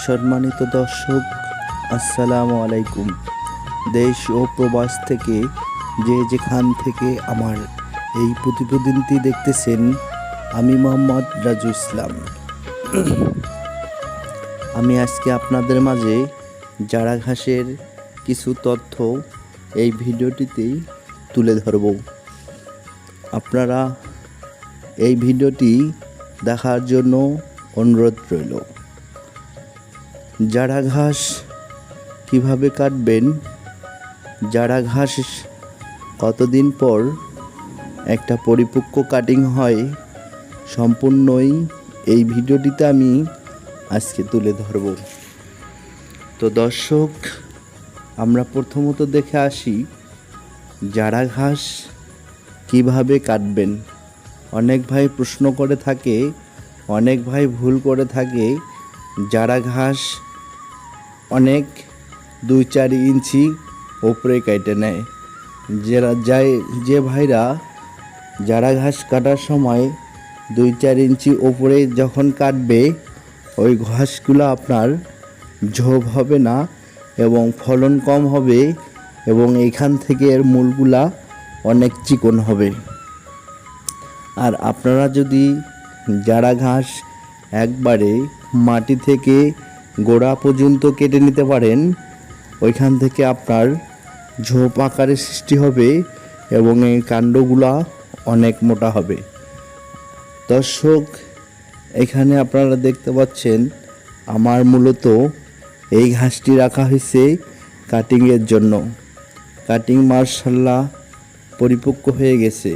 সম্মানিত দর্শক, আসসালামু আলাইকুম। দেশ ও প্রবাস থেকে যে যেখান থেকে আমার এই প্রতিবেদনটি দেখতেছেন, আমি মোহাম্মদ রাজু ইসলাম। আমি আজকে আপনাদের মাঝে জারা ঘাসের কিছু তথ্য এই ভিডিওটিতেই তুলে ধরব। আপনারা এই ভিডিওটি দেখার জন্য অনুরোধ রইল। জারা ঘাস কীভাবে কাটবেন, জারা ঘাস কতদিন পর একটা পরিপক্ক কাটিং হয়, সম্পূর্ণই এই ভিডিওটিতে আমি আজকে তুলে ধরব। তো দর্শক, আমরা প্রথমত দেখে আসি জারা ঘাস কীভাবে কাটবেন। অনেক ভাই প্রশ্ন করে থাকে, অনেক ভাই ভুল করে থাকে। জারা ঘাস অনেক 2-4 ইঞ্চি ওপরে কেটে নেয়। যে ভাইরা জারা ঘাস কাটার সময় 2-4 ইঞ্চি ওপরে যখন কাটবে, ওই ঘাসগুলো আপনার ঝোপ হবে না এবং ফলন কম হবে এবং এখান থেকে এর মূলগুলা অনেক চিকন হবে। আর আপনারা যদি জারা ঘাস একবারে মাটি থেকে গোড়া পর্যন্ত কেটে নিতে পারেন, ওইখান থেকে আপনার ঝোপ আকারের সৃষ্টি হবে এবং এই কাণ্ডগুলা অনেক মোটা হবে। দর্শক, এখানে আপনারা দেখতে পাচ্ছেন আমার মূলত এই ঘাসটি রাখা হয়েছে কাটিংয়ের জন্য। কাটিং মাশাআল্লাহ পরিপক্ক হয়ে গেছে।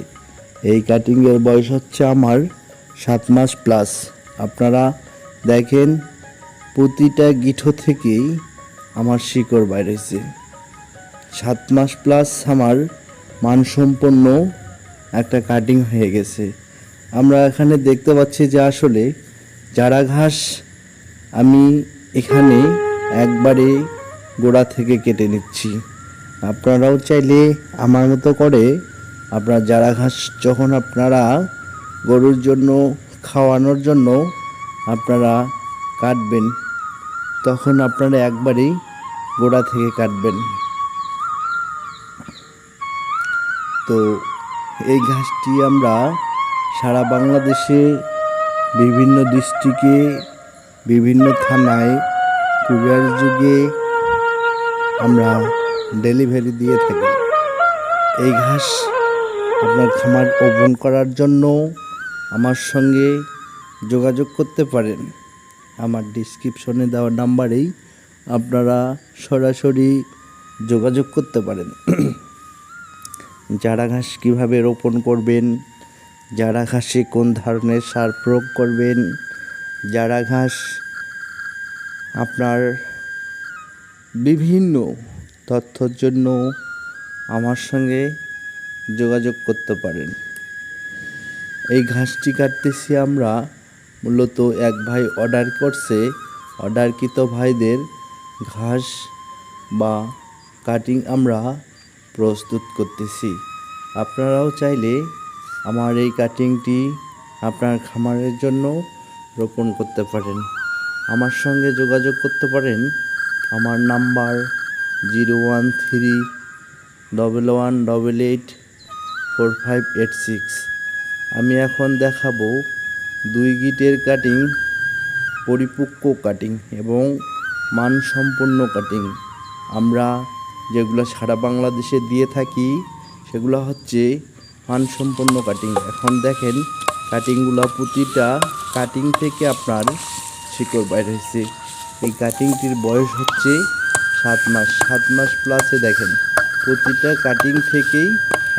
এই কাটিংয়ের বয়স হচ্ছে আমার 7 মাস প্লাস। আপনারা দেখেন, প্রতিটা গিঠো থেকেই আমার শিকড় বাইরেছে। 7 মাস প্লাস আমার মানসম্পন্ন একটা কাটিং হয়ে গেছে। আমরা এখানে দেখতে পাচ্ছি যে আসলে জারা ঘাস আমি এখানে একবারে গোড়া থেকে কেটে নিচ্ছি। আপনারাও চাইলে আমার মতো করে আপনার জারা ঘাস যখন আপনারা গরুর জন্য খাওয়ানোর জন্য আপনারা কাটবেন, তখন আপনারা একবারেই গোড়া থেকে কাটবেন। তো এই ঘাসটি আমরা সারা বাংলাদেশে বিভিন্ন ডিস্ট্রিক্টে, বিভিন্ন থানায় কুরিয়ার যুগে আমরা ডেলিভারি দিয়ে থাকি। এই ঘাস আপনার খামার ওপেন করার জন্য আমার সঙ্গে যোগাযোগ করতে পারেন। আমার ডিসক্রিপশনে দেওয়া নাম্বারেই আপনারা সরাসরি যোগাযোগ করতে পারেন। জারা ঘাস কীভাবে রোপণ করবেন, জারা ঘাসে কোন ধরনের সার প্রয়োগ করবেন, জারা ঘাস আপনার বিভিন্ন তথ্যর জন্য আমার সঙ্গে যোগাযোগ করতে পারেন। এই ঘাসটি কাটতেছি আমরা মূলত এক ভাই অর্ডার করছে। অর্ডারকৃত ভাইদের ঘাস বা কাটিং আমরা প্রস্তুত করতেছি। আপনারাও চাইলে আমার এই কাটিংটি আপনার খামারের জন্য রোপণ করতে পারেন। আমার সঙ্গে যোগাযোগ করতে পারেন। আমার নাম্বার 01311884586। আমি এখন দেখাবো 2 গিটের কাটিং, পরিপক্ক কাটিং এবং মানসম্পন্ন কাটিং। আমরা যেগুলো সারা বাংলাদেশে দিয়ে থাকি সেগুলো হচ্ছে মানসম্পন্ন কাটিং। এখন দেখেন কাটিংগুলো, প্রতিটা কাটিং থেকে আপনার শিকড় বাইর হয়েছে। এই কাটিংটির বয়স হচ্ছে 7 মাস। 7 মাস প্লাসে দেখেন প্রতিটা কাটিং থেকেই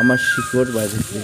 আমার শিকড় বাইর হয়েছে।